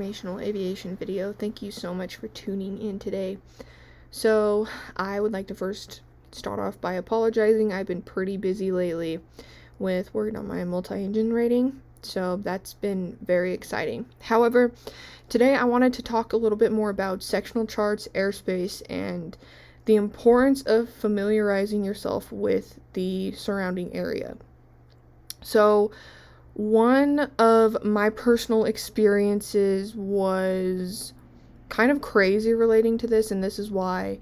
Informational aviation video. Thank you so much for tuning in today. So I would like to first start off by apologizing. I've been pretty busy lately with working on my multi-engine rating, so that's been very exciting. However, today I wanted to talk a little bit more about sectional charts, airspace, and the importance of familiarizing yourself with the surrounding area. So one of my personal experiences was kind of crazy relating to this, and this is why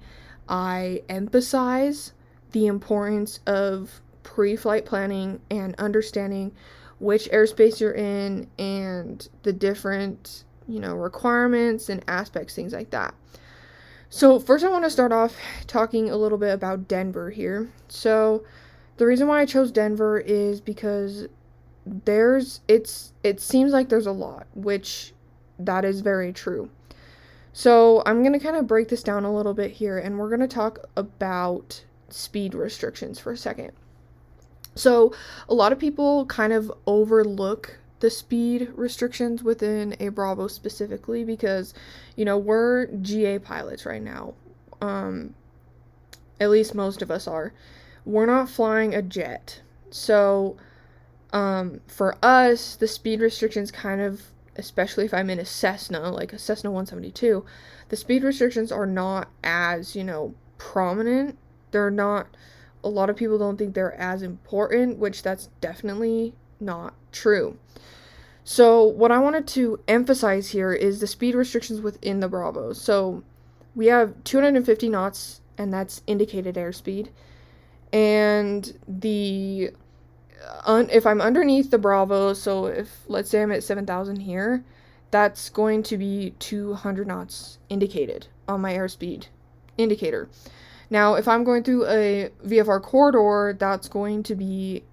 I emphasize the importance of pre-flight planning and understanding which airspace you're in and the different, requirements and aspects, things like that. So first I want to start off talking a little bit about Denver here. So the reason why I chose Denver is because it seems like there's a lot, which that is very true. So I'm going to kind of break this down a little bit here, and we're going to talk about speed restrictions for a second. So a lot of people kind of overlook the speed restrictions within a Bravo specifically because, we're GA pilots right now. At least most of us are. We're not flying a jet. So for us, the speed restrictions kind of, especially if I'm in a Cessna, like a Cessna 172, the speed restrictions are not as, prominent. They're not, a lot of people don't think they're as important, which that's definitely not true. So what I wanted to emphasize here is the speed restrictions within the Bravo. So we have 250 knots, and that's indicated airspeed. And if I'm underneath the Bravo, so if, let's say I'm at 7,000 here, that's going to be 200 knots indicated on my airspeed indicator. Now, if I'm going through a VFR corridor, that's going to be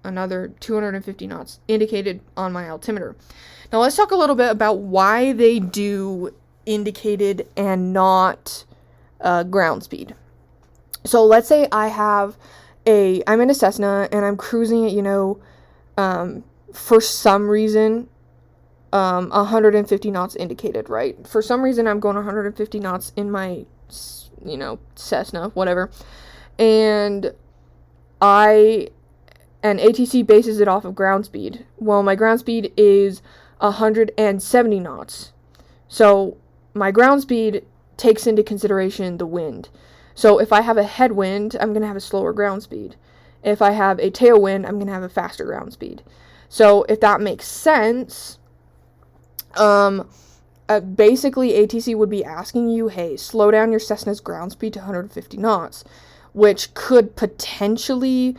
another 250 knots indicated on my altimeter. Now, let's talk a little bit about why they do indicated and not ground speed. So let's say I'm in a Cessna and I'm cruising at, for some reason, 150 knots indicated, right? For some reason, I'm going 150 knots in my, Cessna, whatever. And ATC bases it off of ground speed. Well, my ground speed is 170 knots. So my ground speed takes into consideration the wind. So if I have a headwind, I'm going to have a slower ground speed. If I have a tailwind, I'm going to have a faster ground speed. So if that makes sense, basically ATC would be asking you, hey, slow down your Cessna's ground speed to 150 knots, which could potentially,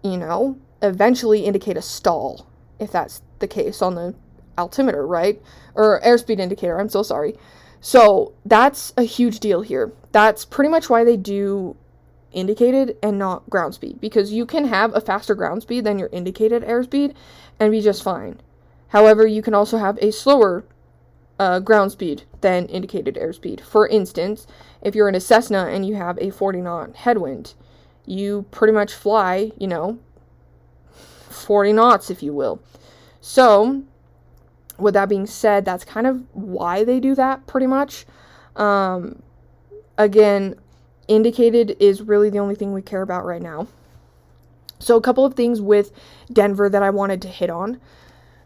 eventually indicate a stall, if that's the case on the altimeter, right? Or airspeed indicator, I'm so sorry. So that's a huge deal here. That's pretty much why they do indicated and not ground speed, because you can have a faster ground speed than your indicated airspeed and be just fine. However, you can also have a slower ground speed than indicated airspeed. For instance, if you're in a Cessna and you have a 40 knot headwind, you pretty much fly, 40 knots, if you will. So with that being said, that's kind of why they do that, pretty much. Again, indicated is really the only thing we care about right now. So a couple of things with Denver that I wanted to hit on.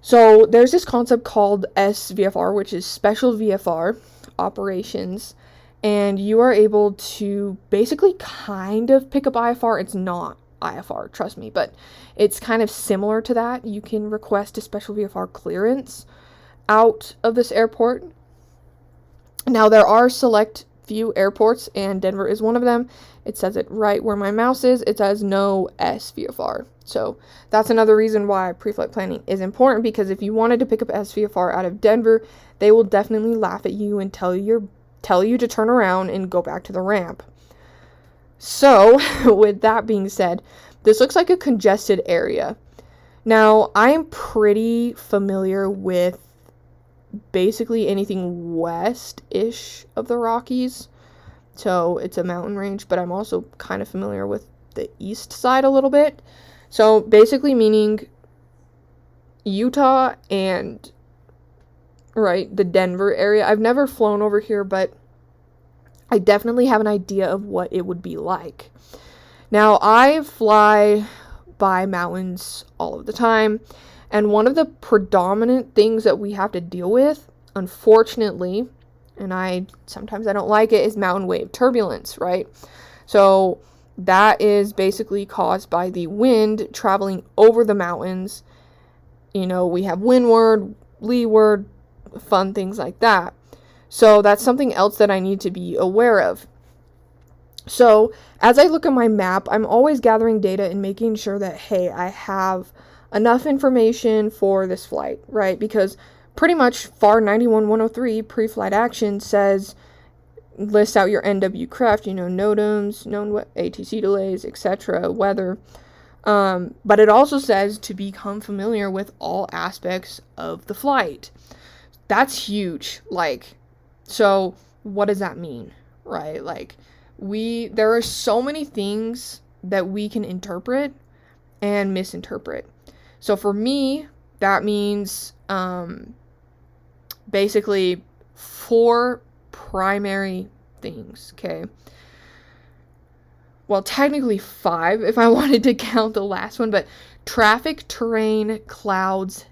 So there's this concept called SVFR, which is Special VFR Operations, and you are able to basically kind of pick up IFR. It's not IFR, trust me, but it's kind of similar to that. You can request a Special VFR clearance out of this airport. Now, there are select few airports, and Denver is one of them. It says it right where my mouse is. It says no SVFR. So that's another reason why pre-flight planning is important, because if you wanted to pick up SVFR out of Denver, they will definitely laugh at you and tell you to turn around and go back to the ramp. So with that being said, this looks like a congested area. Now, I'm pretty familiar with basically anything west-ish of the Rockies. So it's a mountain range, but I'm also kind of familiar with the east side a little bit. So basically meaning Utah and right? The Denver area. I've never flown over here, but I definitely have an idea of what it would be like. Now, I fly by mountains all of the time, and one of the predominant things that we have to deal with, unfortunately, and sometimes I don't like it, is mountain wave turbulence, right? So that is basically caused by the wind traveling over the mountains. You know, we have windward, leeward, fun things like that. So that's something else that I need to be aware of. So as I look at my map, I'm always gathering data and making sure that, hey, I have enough information for this flight, right? Because pretty much FAR 91-103 pre-flight action says, list out your NW craft, NOTAMs, known ATC delays, etc., weather. But it also says to become familiar with all aspects of the flight. That's huge. So what does that mean, right? There are so many things that we can interpret and misinterpret. So for me, that means basically 4 primary things, okay? Well, technically 5 if I wanted to count the last one, but traffic, terrain, clouds,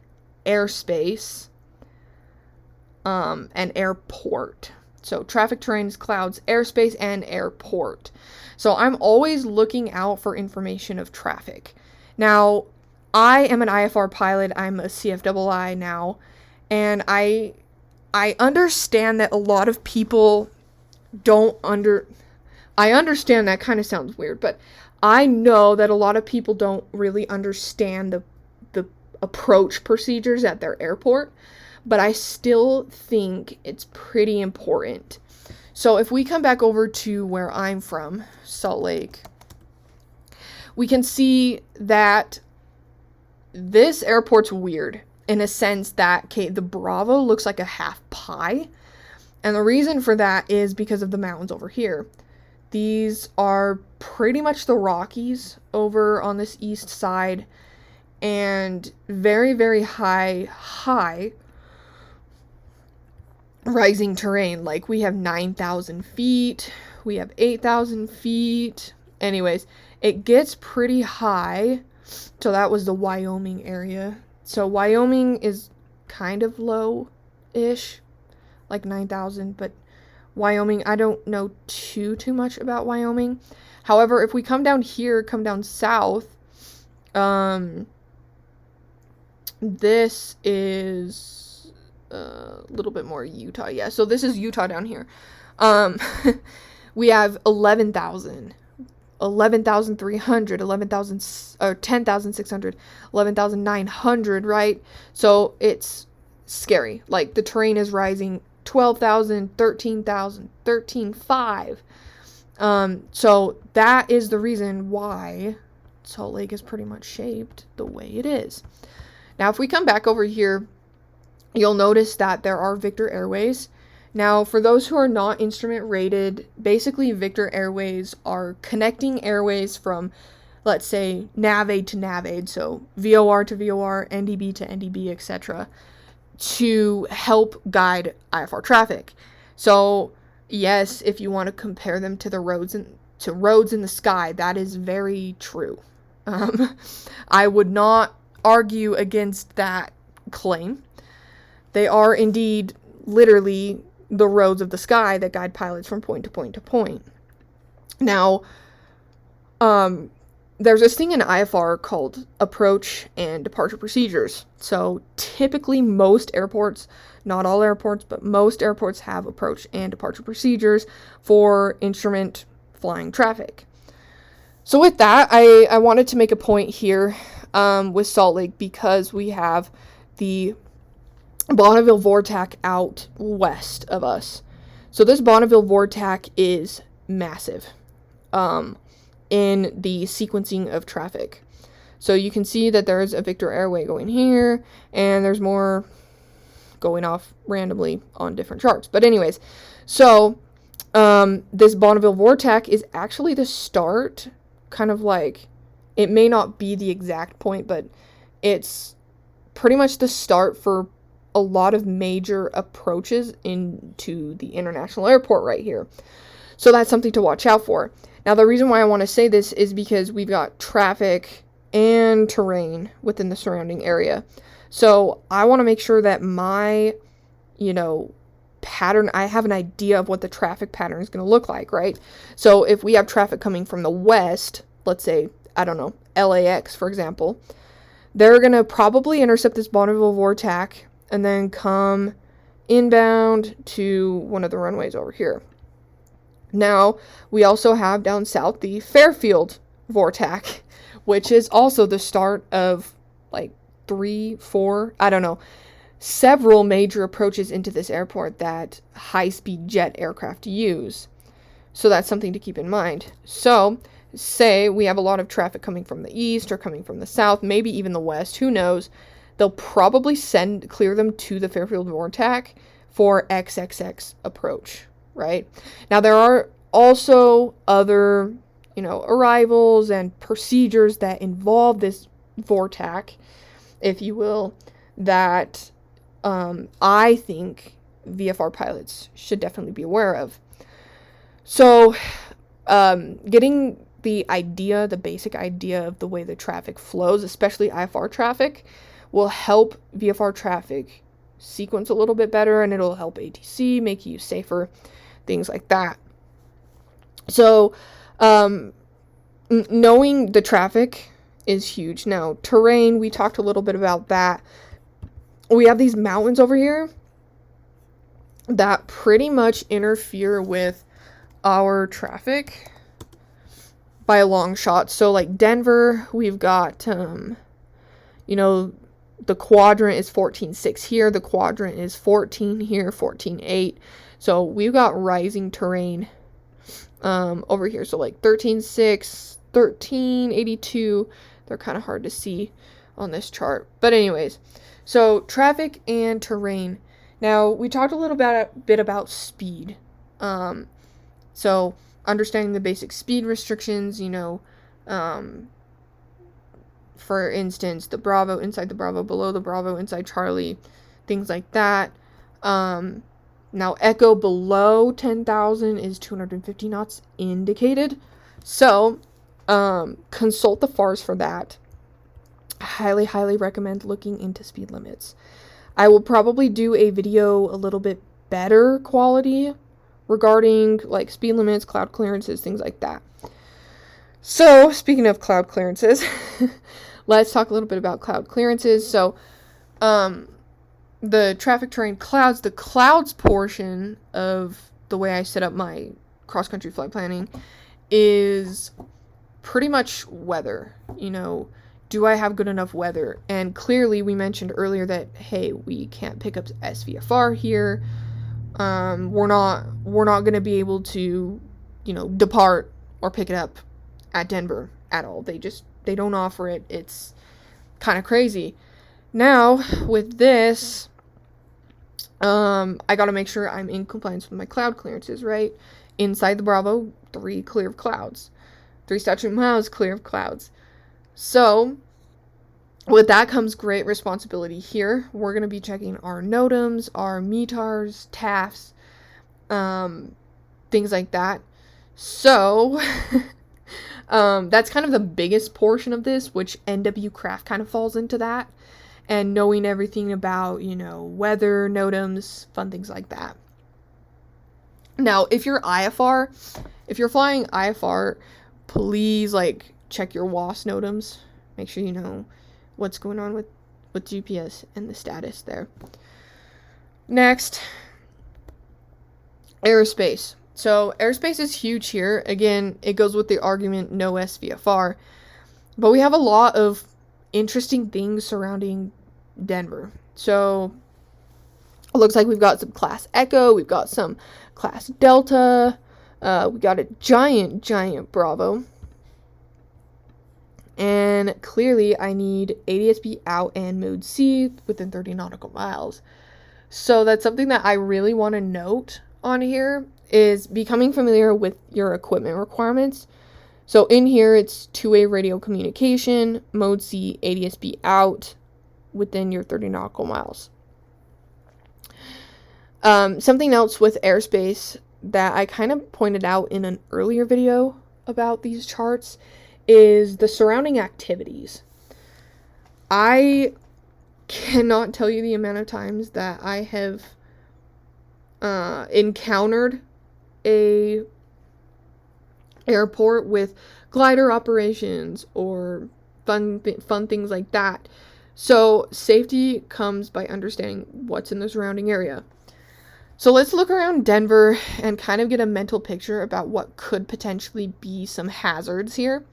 airspace, and airport. So traffic, terrains, clouds, airspace, and airport. So I'm always looking out for information of traffic. Now, I am an IFR pilot. I'm a CFII now, and I understand that a lot of people I understand that kind of sounds weird, but I know that a lot of people don't really understand the approach procedures at their airport, but I still think it's pretty important. So if we come back over to where I'm from, Salt Lake, we can see that this airport's weird in a sense that, the Bravo looks like a half pie. And the reason for that is because of the mountains over here. These are pretty much the Rockies over on this east side, and very, very high rising terrain. We have 9,000 feet, we have 8,000 feet. Anyways, it gets pretty high. So that was the Wyoming area. So Wyoming is kind of low-ish, 9,000, but Wyoming, I don't know too much about Wyoming. However, if we come down south, this is a little bit more Utah. Yeah, so this is Utah down here. We have 11,000, 11,300, 11,000, or 10,600, 11,900, right? So it's scary. The terrain is rising 12,000, 13,000, 13,500. So that is the reason why Salt Lake is pretty much shaped the way it is. Now, if we come back over here, you'll notice that there are Victor Airways. Now, for those who are not instrument rated, basically Victor Airways are connecting airways from, let's say, NavAid to NavAid, so VOR to VOR, NDB to NDB, etc., to help guide IFR traffic. So, yes, if you want to compare them to roads in the sky, that is very true. I would not argue against that claim. They are indeed literally the roads of the sky that guide pilots from point to point to point. Now, there's this thing in IFR called approach and departure procedures. So typically most airports, not all airports, but most airports have approach and departure procedures for instrument flying traffic. So with that, I wanted to make a point here with Salt Lake, because we have the Bonneville Vortac out west of us. So this Bonneville Vortac is massive in the sequencing of traffic. So you can see that there's a Victor Airway going here, and there's more going off randomly on different charts. But anyways, so this Bonneville Vortac is actually the start, it may not be the exact point, but it's pretty much the start for a lot of major approaches into the international airport right here. So that's something to watch out for. Now, the reason why I want to say this is because we've got traffic and terrain within the surrounding area. So I want to make sure that my, pattern, I have an idea of what the traffic pattern is going to look like, right? So if we have traffic coming from the west, let's say, I don't know, LAX, for example, they're going to probably intercept this Bonneville Vortac and then come inbound to one of the runways over here. Now, we also have down south the Fairfield Vortac, which is also the start of like 3, 4, I don't know, several major approaches into this airport that high-speed jet aircraft use. So that's something to keep in mind. So, say we have a lot of traffic coming from the east or coming from the south, maybe even the west, who knows. They'll probably clear them to the Fairfield Vortac for XXX approach, right? Now, there are also other, arrivals and procedures that involve this Vortac, if you will, that I think VFR pilots should definitely be aware of. So, getting the basic idea of the way the traffic flows, especially IFR traffic, will help VFR traffic sequence a little bit better, and it'll help ATC, make you safer, things like that. So, knowing the traffic is huge. Now, terrain, we talked a little bit about that. We have these mountains over here that pretty much interfere with our traffic by a long shot. So, like Denver, we've got, the quadrant is 14.6 here. The quadrant is 14 here, 14.8. So, we've got rising terrain over here. So, like 13.6, 13.82. They're kind of hard to see on this chart. But anyways, so traffic and terrain. Now, we talked a little bit about speed. So understanding the basic speed restrictions, for instance, the Bravo, inside the Bravo, below the Bravo, inside Charlie, things like that. Now, Echo below 10,000 is 250 knots indicated. So, consult the FARs for that. Highly, highly recommend looking into speed limits. I will probably do a video a little bit better quality regarding like speed limits, cloud clearances, things like that. So, speaking of cloud clearances, let's talk a little bit about cloud clearances. So, the traffic terrain clouds, the clouds portion of the way I set up my cross-country flight planning is pretty much weather. Do I have good enough weather? And clearly we mentioned earlier that, hey, we can't pick up SVFR here. We're not going to be able to, depart or pick it up at Denver at all. They don't offer it. It's kind of crazy. Now, with this, I got to make sure I'm in compliance with my cloud clearances, right? Inside the Bravo, 3 clear of clouds. 3 statute miles clear of clouds. So, with that comes great responsibility here. We're going to be checking our NOTAMs, our METARs, TAFs, things like that. So, that's kind of the biggest portion of this, which NW Craft kind of falls into that. And knowing everything about, weather, NOTAMs, fun things like that. Now, if you're flying IFR, please, check your WAS NOTAMs. Make sure you know what's going on with GPS and the status there. Next, aerospace. So, aerospace is huge here. Again, it goes with the argument, no SVFR. But we have a lot of interesting things surrounding Denver. So, it looks like we've got some Class Echo, we've got some Class Delta, we got a giant Bravo. And clearly, I need ADSB out and Mode C within 30 nautical miles. So that's something that I really want to note on here, is becoming familiar with your equipment requirements. So in here, it's two-way radio communication, Mode C, ADSB out within your 30 nautical miles. Something else with airspace that I kind of pointed out in an earlier video about these charts is the surrounding activities. I cannot tell you the amount of times that I have encountered a airport with glider operations or fun things like that. So safety comes by understanding what's in the surrounding area. So let's look around Denver and kind of get a mental picture about what could potentially be some hazards here.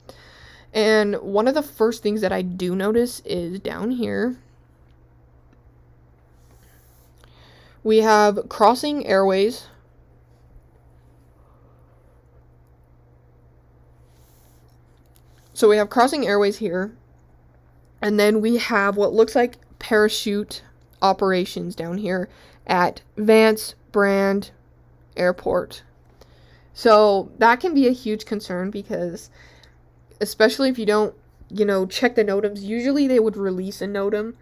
And one of the first things that I do notice is down here. We have crossing airways. So we have crossing airways here. And then we have what looks like parachute operations down here at Vance Brand Airport. So that can be a huge concern because, especially if you don't, check the NOTAMs, usually they would release a NOTAM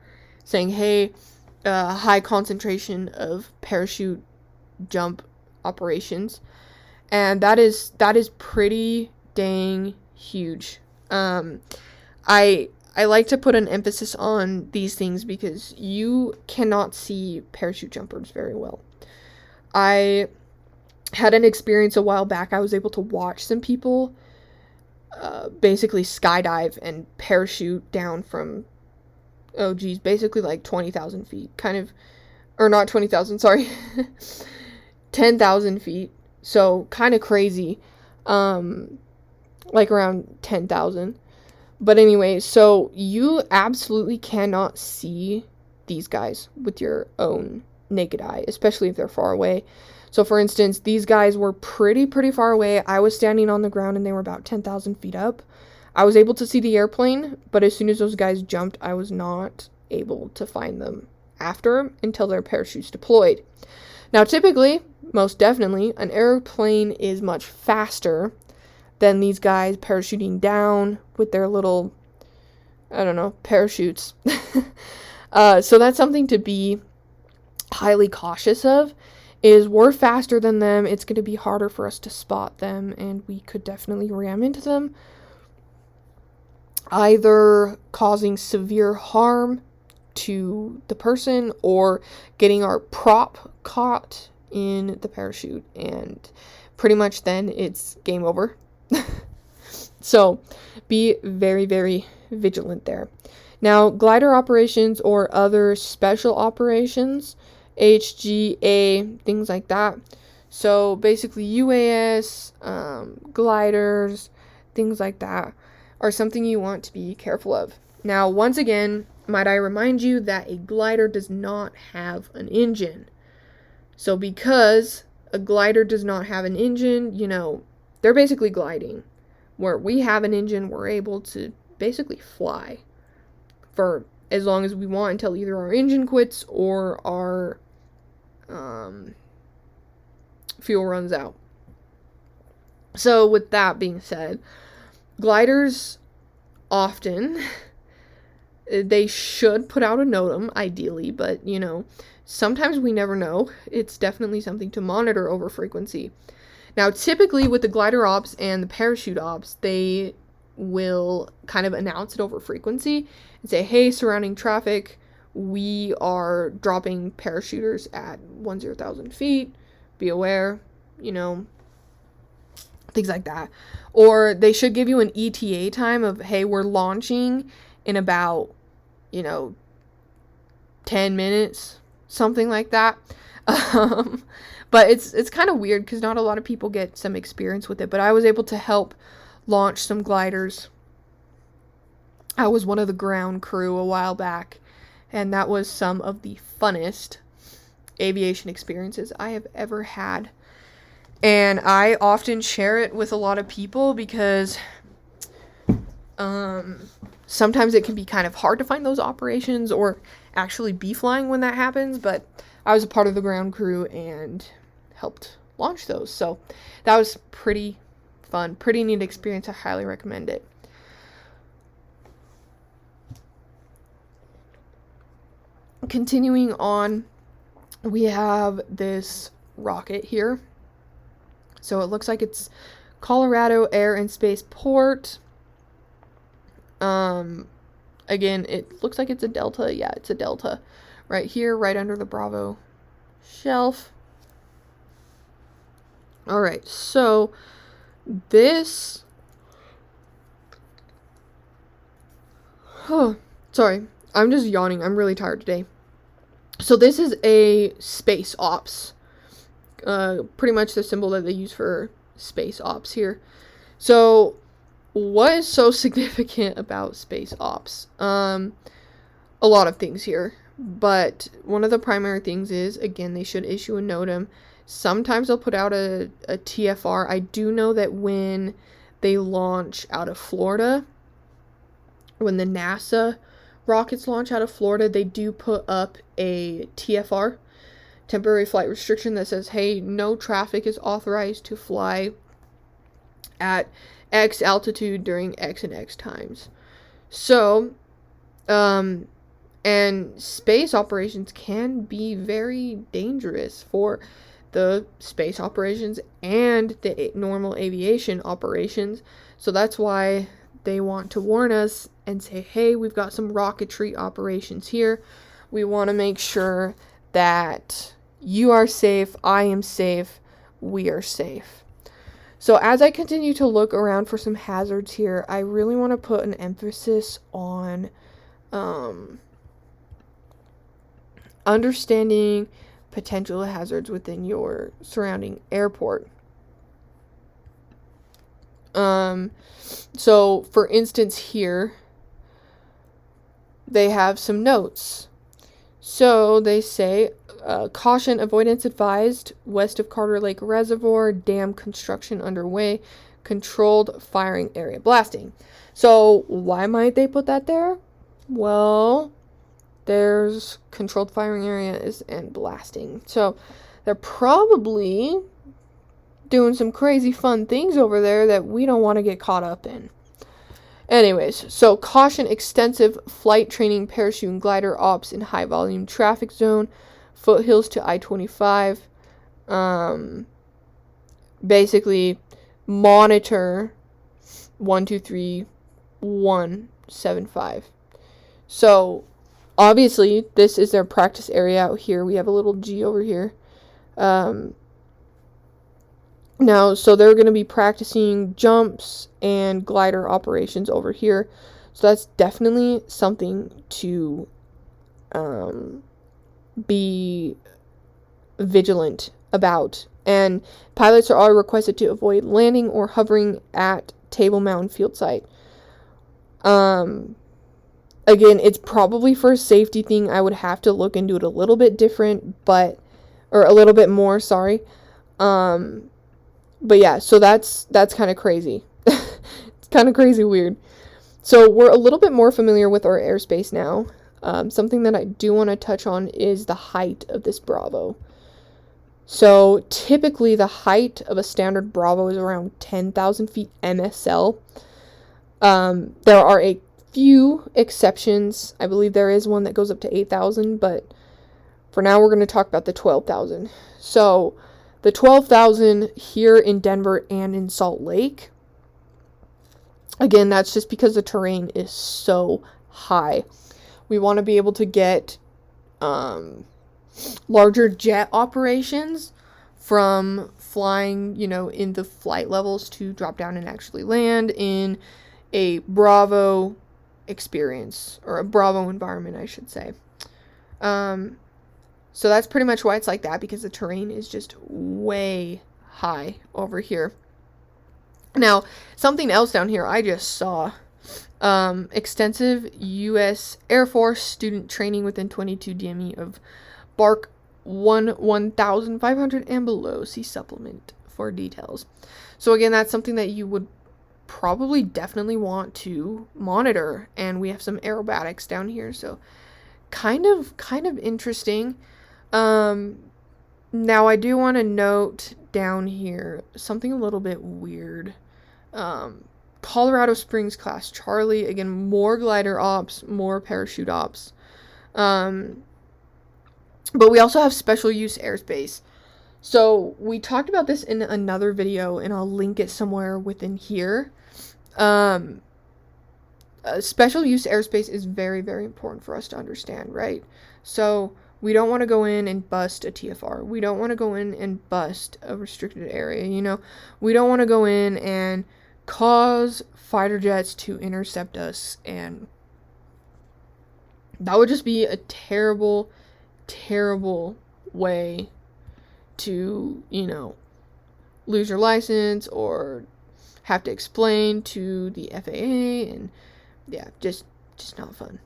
saying, hey, high concentration of parachute jump operations. And that is pretty dang huge. I like to put an emphasis on these things because you cannot see parachute jumpers very well. I had an experience a while back. I was able to watch some people basically skydive and parachute down from, basically like 20,000 feet. Or not 20,000, sorry. 10,000 feet. So kind of crazy. Like around 10,000. But anyway, so you absolutely cannot see these guys with your own naked eye, especially if they're far away. So for instance, these guys were pretty far away. I was standing on the ground and they were about 10,000 feet up. I was able to see the airplane, but as soon as those guys jumped, I was not able to find them after until their parachutes deployed. Now, typically, most definitely, an airplane is much faster than these guys parachuting down with their little, parachutes. So that's something to be highly cautious of, is we're faster than them. It's going to be harder for us to spot them, and we could definitely ram into them, either causing severe harm to the person or getting our prop caught in the parachute, and pretty much then it's game over. So be very, very vigilant there. Now, glider operations or other special operations, HGA, things like that. So basically UAS, gliders, things like that are something you want to be careful of. Now, once again, might I remind you that a glider does not have an engine. So because a glider does not have an engine, they're basically gliding. Where we have an engine, we're able to basically fly for as long as we want until either our engine quits or our fuel runs out. So with that being said, gliders often, they should put out a NOTAM ideally, but sometimes we never know. It's definitely something to monitor over frequency. Now, typically with the glider ops and the parachute ops, they will kind of announce it over frequency and say, hey, surrounding traffic, we are dropping parachuters at 10,000 feet. Be aware, things like that. Or they should give you an ETA time of, hey, we're launching in about, 10 minutes, something like that. But it's kind of weird because not a lot of people get some experience with it. But I was able to help launch some gliders. I was one of the ground crew a while back, and that was some of the funnest aviation experiences I have ever had. And I often share it with a lot of people because sometimes it can be kind of hard to find those operations or actually be flying when that happens. But I was a part of the ground crew and helped launch those. So that was pretty fun, pretty neat experience. I highly recommend it. Continuing on, we have this rocket here. So it looks like it's Colorado Air and Space Port. Again, it looks like it's a Delta. Yeah, it's a Delta. Right here, right under the Bravo shelf. Alright, so this... Oh, sorry. I'm just yawning. I'm really tired today. So this is a space ops. Pretty much the symbol that they use for space ops here. So what is so significant about space ops? A lot of things here, but one of the primary things is, again, they should issue a NOTAM. Sometimes they'll put out a TFR. I do know that when they launch out of Florida, when the NASA rockets launch out of Florida, they do put up a TFR, temporary flight restriction, that says, hey, no traffic is authorized to fly at X altitude during X and X times. So, and space operations can be very dangerous for the space operations and the normal aviation operations. So that's why they want to warn us and say, hey, we've got some rocketry operations here. We want to make sure that you are safe, I am safe, we are safe. So as I continue to look around for some hazards here, I really want to put an emphasis on understanding potential hazards within your surrounding airport. So for instance here, they have some notes. So they say, caution, avoidance advised, west of Carter Lake Reservoir, dam construction underway, controlled firing area blasting. So why might they put that there? Well, there's controlled firing areas and blasting. So they're probably doing some crazy fun things over there that we don't want to get caught up in. Anyways, so caution, extensive flight training, parachute and glider ops in high volume traffic zone, foothills to I-25. Basically, monitor 123-175. So, obviously, this is their practice area out here. We have a little G over here. Now, so they're going to be practicing jumps and glider operations over here. So that's definitely something to be vigilant about. And pilots are all requested to avoid landing or hovering at Table Mountain field site. Again, it's probably for a safety thing. I would have to look into it a little bit different, or a little bit more, sorry. But yeah, so that's kind of crazy. It's kind of crazy weird. So we're a little bit more familiar with our airspace now. Something that I do want to touch on is the height of this Bravo. So typically the height of a standard Bravo is around 10,000 feet MSL. There are a few exceptions. I believe there is one that goes up to 8,000, but for now we're going to talk about the 12,000. So the 12,000 here in Denver and in Salt Lake, again, that's just because the terrain is so high. We want to be able to get larger jet operations from flying, in the flight levels to drop down and actually land in a Bravo experience, or a Bravo environment, I should say. So that's pretty much why it's like that, because the terrain is just way high over here. Now, something else down here I just saw. Extensive U.S. Air Force student training within 22 DME of Bark 1,500 and below. See supplement for details. So again, that's something that you would probably definitely want to monitor. And we have some aerobatics down here, so kind of interesting. Now I do want to note down here something a little bit weird. Colorado Springs class Charlie, again, more glider ops, more parachute ops. But we also have special use airspace. So we talked about this in another video, and I'll link it somewhere within here. Special use airspace is very, very important for us to understand, right? So we don't want to go in and bust a TFR. We don't want to go in and bust a restricted area, you know? We don't want to go in and cause fighter jets to intercept us, and that would just be a terrible, terrible way to, you know, lose your license or have to explain to the FAA, and yeah, just not fun.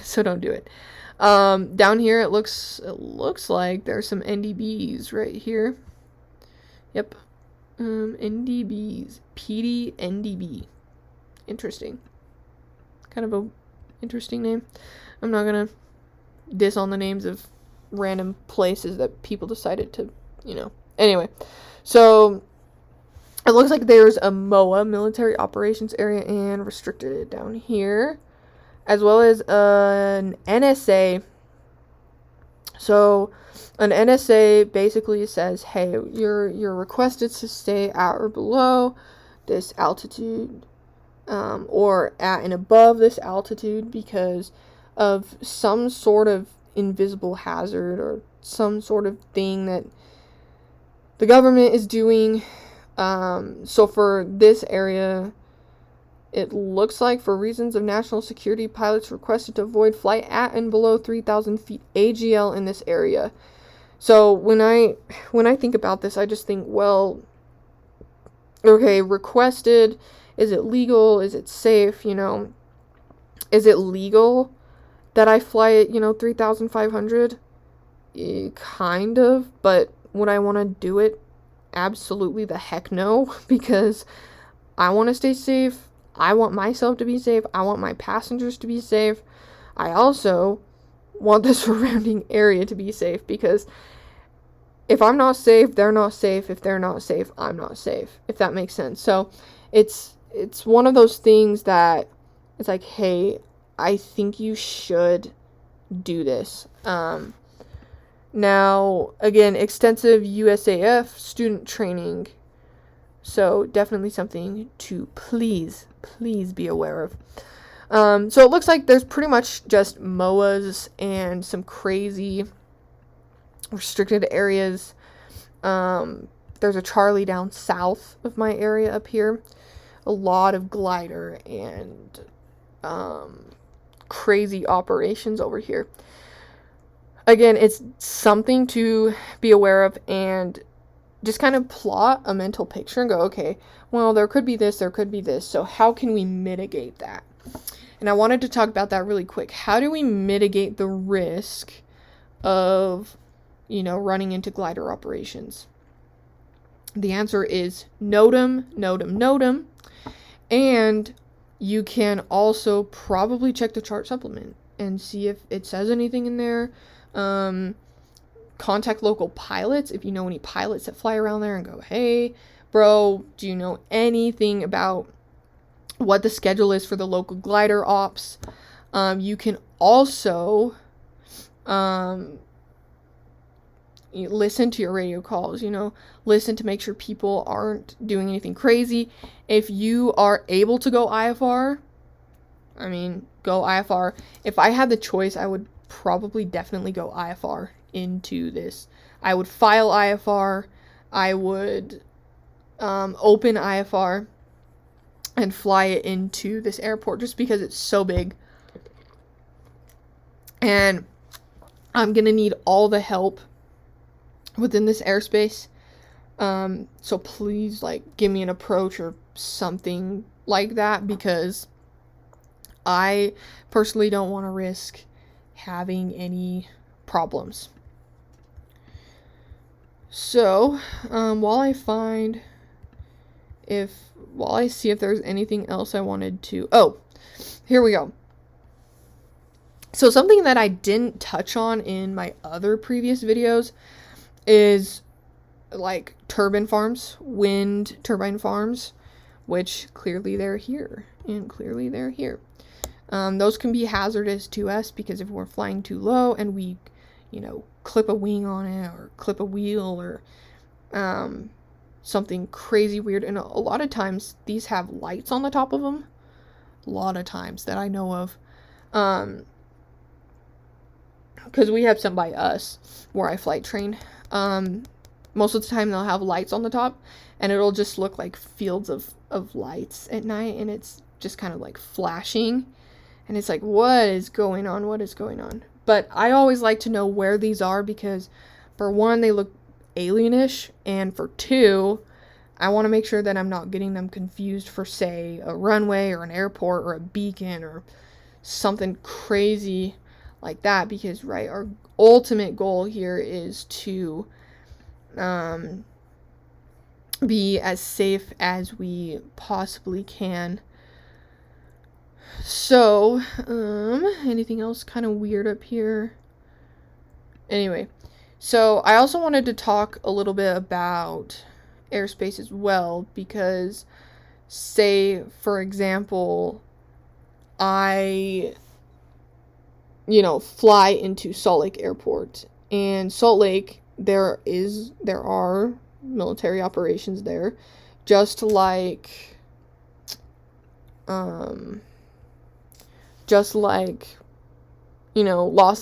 So don't do it. Down here it looks like there's some NDBs right here. Yep. NDBs. PD NDB. Interesting. Kind of a interesting name. I'm not gonna diss on the names of random places that people decided to, you know. Anyway, so it looks like there's a MOA, military operations area, and restricted down here, as well as an NSA. So an NSA basically says, hey, you're requested to stay at or below this altitude, or at and above this altitude because of some sort of invisible hazard or some sort of thing that the government is doing. So for this area, it looks like for reasons of national security, pilots requested to avoid flight at and below 3,000 feet AGL in this area. So when I think about this, I just think, well, okay, requested, is it legal? Is it safe? You know, is it legal that I fly at, 3,500? Kind of, but would I want to do it? Absolutely the heck no, because I want to stay safe. I want myself to be safe. I want my passengers to be safe. I also want the surrounding area to be safe, because if I'm not safe, they're not safe. If they're not safe, I'm not safe, if that makes sense. So it's one of those things that it's like, hey, I think you should do this. Now, again, extensive USAF student training. So definitely something to please be aware of. So it looks like there's pretty much just MOAs and some crazy restricted areas. There's a Charlie down south of my area up here. A lot of glider and crazy operations over here. Again, it's something to be aware of, and just kind of plot a mental picture and go, okay, well, there could be this, so how can we mitigate that? And I wanted to talk about that really quick. How do we mitigate the risk of, running into glider operations? The answer is note 'em. And you can also probably check the chart supplement and see if it says anything in there. Contact local pilots if you know any pilots that fly around there and go, hey, bro, do you know anything about what the schedule is for the local glider ops? You can also listen to your radio calls, listen to make sure people aren't doing anything crazy. If you are able to go IFR, go IFR. If I had the choice, I would probably definitely go IFR into this. I would file IFR. I would open IFR and fly it into this airport just because it's so big. And I'm going to need all the help within this airspace. So please, give me an approach or something like that, because I personally don't want to risk having any problems. So, while I see if there's anything else I wanted to... Oh, here we go. So something that I didn't touch on in my other previous videos is, turbine farms, wind turbine farms, which clearly they're here, and clearly they're here. Those can be hazardous to us because if we're flying too low and we, clip a wing on it or clip a wheel or something crazy weird. And a lot of times these have lights on the top of them. A lot of times that I know of. Because we have some by us where I flight train. Most of the time they'll have lights on the top, and it'll just look like fields of lights at night, and it's just kind of like flashing, and it's like, what is going on? What is going on? But I always like to know where these are, because for one, they look alienish, and for two, I want to make sure that I'm not getting them confused for, say, a runway or an airport or a beacon or something crazy like that, because, right, our ultimate goal here is to be as safe as we possibly can. So, anything else kind of weird up here? Anyway, so I also wanted to talk a little bit about airspace as well, because, say, for example, I fly into Salt Lake Airport, and Salt Lake, there are military operations there, just like Las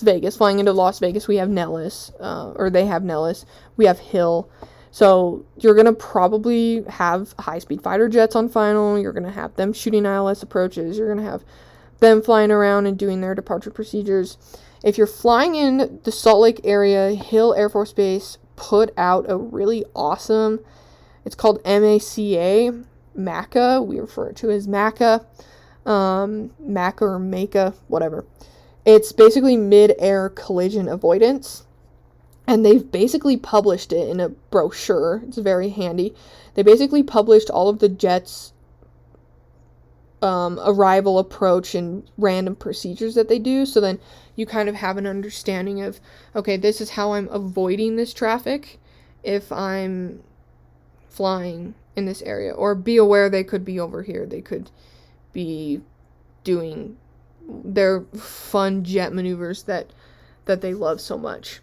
Vegas. Flying into Las Vegas, we have Nellis, or they have Nellis. We have Hill. So you're going to probably have high-speed fighter jets on final. You're going to have them shooting ILS approaches. You're going to have them flying around and doing their departure procedures. If you're flying in the Salt Lake area, Hill Air Force Base put out a really awesome, it's called MACA, MACA, we refer to it as MACA, MACA or MACA, whatever. It's basically mid-air collision avoidance, and they've basically published it in a brochure. It's very handy. They basically published all of the jets' arrival, approach, and random procedures that they do, so then you kind of have an understanding of, okay, this is how I'm avoiding this traffic if I'm flying in this area. Or be aware they could be over here. They could be doing their fun jet maneuvers that they love so much.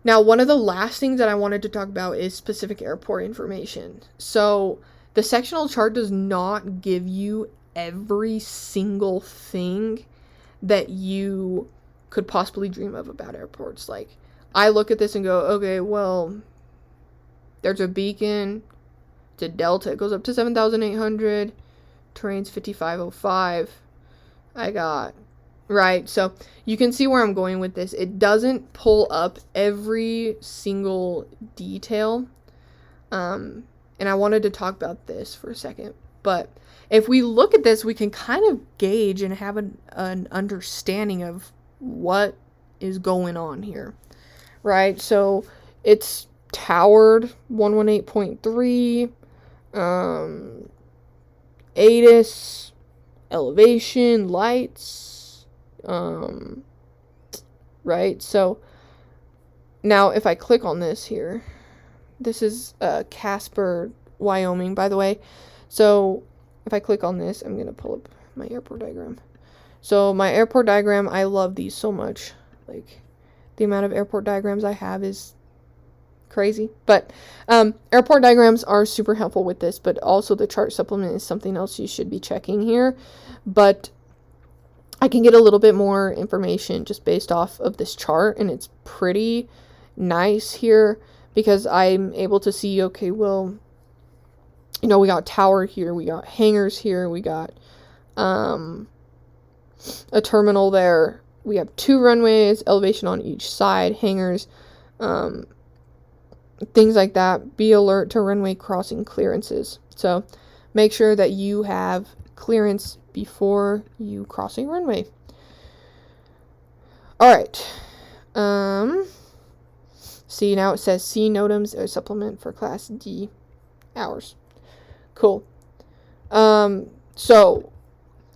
Now, one of the last things that I wanted to talk about is specific airport information. So the sectional chart does not give you every single thing that you could possibly dream of about airports. Like, I look at this and go, okay, well, there's a beacon, it's a Delta, it goes up to 7,800, terrain's 5505, right? So you can see where I'm going with this. It doesn't pull up every single detail, and I wanted to talk about this for a second. But if we look at this, we can kind of gauge and have an understanding of what is going on here, right? So it's towered 118.3, ATIS, elevation, lights, right? So now if I click on this here, this is Casper, Wyoming, by the way. So if I click on this, I'm going to pull up my airport diagram. So my airport diagram, I love these so much. Like, the amount of airport diagrams I have is crazy. But airport diagrams are super helpful with this, but also the chart supplement is something else you should be checking here. But I can get a little bit more information just based off of this chart, and it's pretty nice here because I'm able to see, okay, well, we got tower here, we got hangars here, we got a terminal there, we have 2 runways, elevation on each side, hangars, things like that. Be alert to runway crossing clearances. So make sure that you have clearance before you cross a runway. Alright. See, now it says C NOTAMs or supplement for Class D hours. Cool. So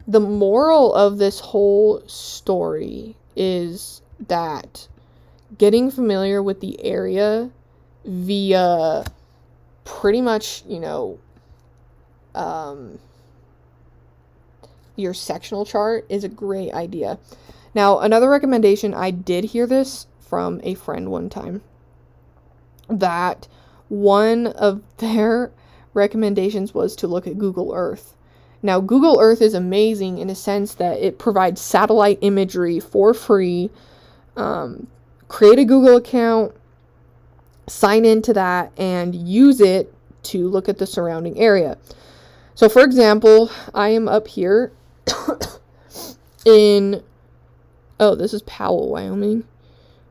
the moral of this whole story is that getting familiar with the area via pretty much, your sectional chart is a great idea. Now, another recommendation, I did hear this from a friend one time that one of their recommendations was to look at Google Earth. Now, Google Earth is amazing in a sense that it provides satellite imagery for free. Create a Google account, sign into that, and use it to look at the surrounding area. So, for example, I am up here in, this is Powell, Wyoming.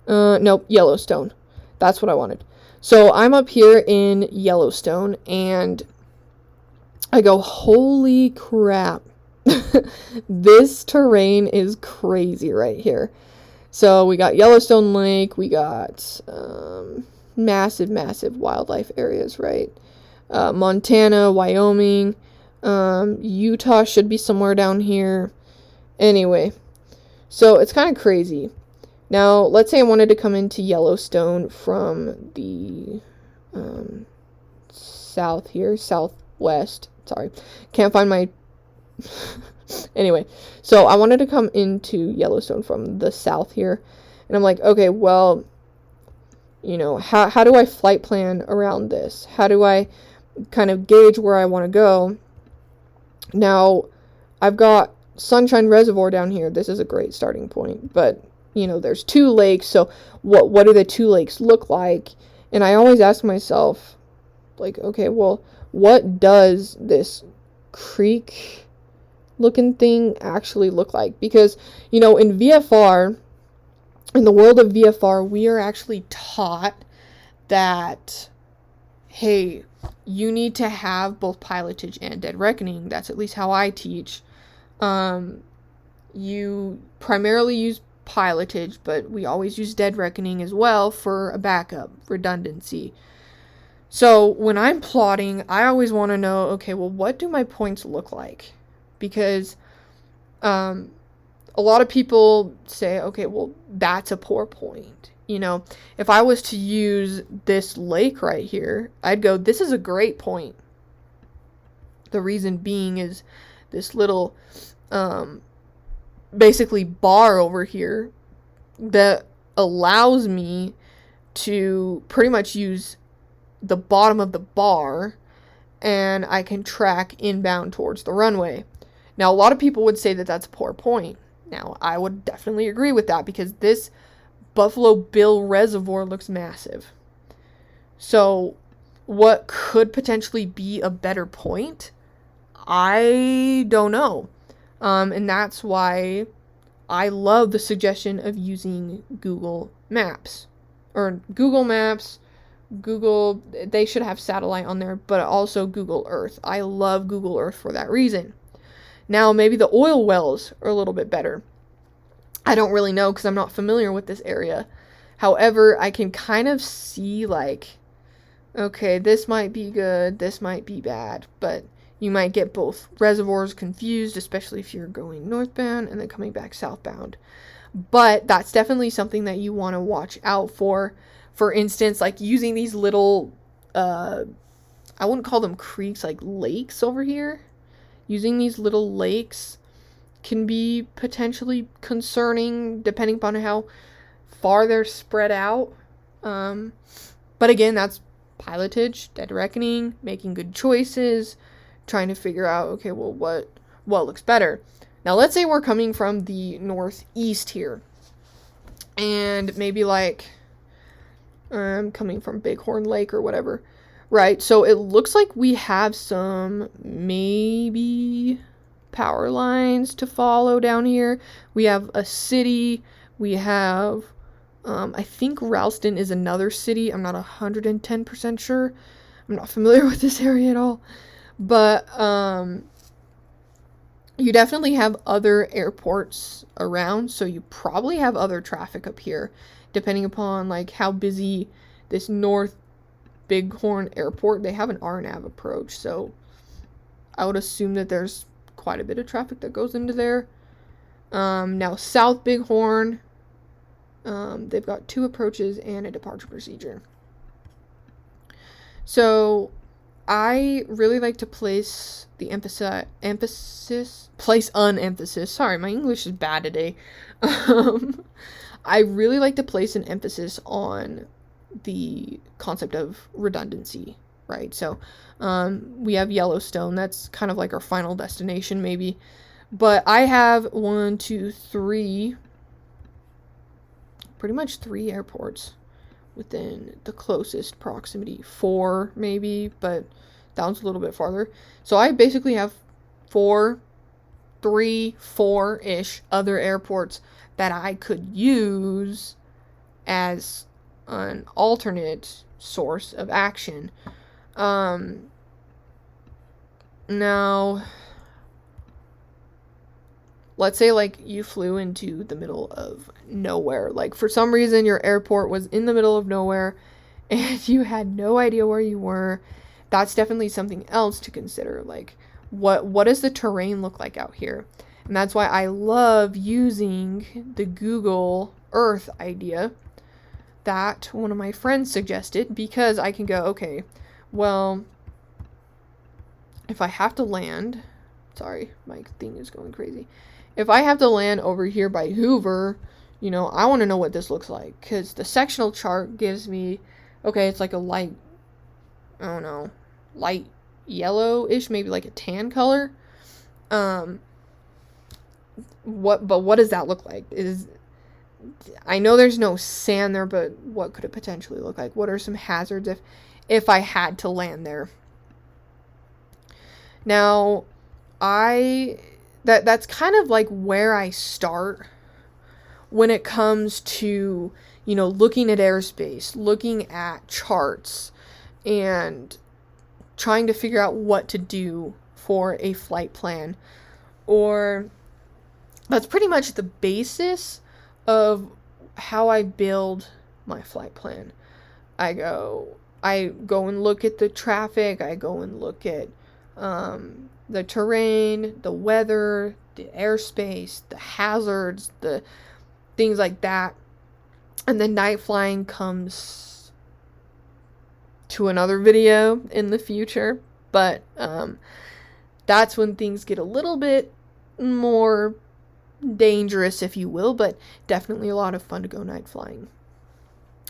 Nope, Yellowstone. That's what I wanted. So I'm up here in Yellowstone, and I go, holy crap. This terrain is crazy right here. So we got Yellowstone Lake, we got massive wildlife areas, right? Montana, Wyoming, Utah should be somewhere down here. Anyway, so it's kind of crazy. Now, let's say I wanted to come into Yellowstone from the southwest. Sorry, can't find my... Anyway, so I wanted to come into Yellowstone from the south here. And I'm like, okay, well, how do I flight plan around this? How do I kind of gauge where I want to go? Now, I've got Sunshine Reservoir down here. This is a great starting point, but there's two lakes, so what do the two lakes look like? And I always ask myself, like, okay, well, what does this creek looking thing actually look like? Because, in VFR, in the world of VFR, we are actually taught that, hey, you need to have both pilotage and dead reckoning. That's at least how I teach. You primarily use pilotage, but we always use dead reckoning as well for a backup, redundancy. So when I'm plotting, I always want to know, okay, well, what do my points look like? Because a lot of people say, okay, well, that's a poor point. If I was to use this lake right here, I'd go, this is a great point. The reason being is this little basically bar over here that allows me to pretty much use the bottom of the bar, and I can track inbound towards the runway. Now, a lot of people would say that that's a poor point. Now, I would definitely agree with that because this Buffalo Bill Reservoir looks massive. So, what could potentially be a better point? I don't know. And that's why I love the suggestion of using Google Maps. Or Google Maps, they should have satellite on there, but also Google Earth. I love Google Earth for that reason. Now, maybe the oil wells are a little bit better. I don't really know because I'm not familiar with this area. However, I can kind of see okay, this might be good, this might be bad, but you might get both reservoirs confused, especially if you're going northbound and then coming back southbound. But that's definitely something that you want to watch out for. For instance, using these little, I wouldn't call them creeks, lakes over here. Using these little lakes can be potentially concerning depending upon how far they're spread out. But again, that's pilotage, dead reckoning, making good choices, trying to figure out, okay, well, what looks better. Now, let's say we're coming from the northeast here, and maybe I'm coming from Bighorn Lake or whatever, right? So it looks like we have some maybe power lines to follow down here. We have a city. We have, I think Ralston is another city. I'm not 110% sure. I'm not familiar with this area at all. But you definitely have other airports around, so you probably have other traffic up here, depending upon how busy this North Bighorn Airport. They have an RNAV approach, so I would assume that there's quite a bit of traffic that goes into there. Now South Bighorn, they've got 2 approaches and a departure procedure. So I really like to place the emphasis. Sorry, my English is bad today. I really like to place an emphasis on the concept of redundancy, right? So we have Yellowstone. That's kind of like our final destination, maybe. But I have 1, 2, 3, pretty much 3 airports within the closest proximity. 4, maybe, but that one's a little bit farther. So I basically have 4-ish other airports that I could use as an alternate source of action. Now, let's say like you flew into the middle of nowhere. Like for some reason your airport was in the middle of nowhere and you had no idea where you were. That's definitely something else to consider. Like what does the terrain look like out here? And that's why I love using the Google Earth idea that one of my friends suggested, because I can go, okay, well, if I have to land, sorry, my thing is going crazy. If I have to land over here by Hoover, I want to know what this looks like, because the sectional chart gives me, okay, it's like a light, I don't know, light yellow-ish, maybe like a tan color. What does that look like? I know there's no sand there, but what could it potentially look like? What are some hazards if I had to land there? Now, that's kind of like where I start when it comes to, looking at airspace, looking at charts, and trying to figure out what to do for a flight plan. Or that's pretty much the basis of how I build my flight plan. I go and look at the traffic, I go and look at the terrain, the weather, the airspace, the hazards, the things like that. And then night flying comes to another video in the future. But that's when things get a little bit more dangerous, if you will, but definitely a lot of fun to go night flying.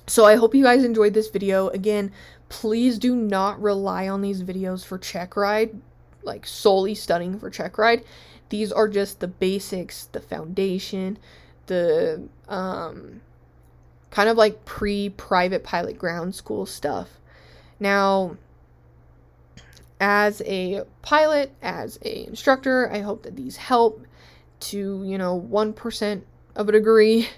So I hope you guys enjoyed this video. Again, please do not rely on these videos for check ride, like solely studying for check ride. These are just the basics, the foundation, the kind of like pre-private pilot ground school stuff. Now, as a pilot, as a instructor, I hope that these help to 1% of a degree.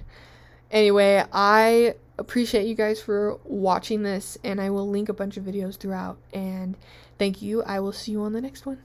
Anyway, I appreciate you guys for watching this, and I will link a bunch of videos throughout, and thank you. I will see you on the next one.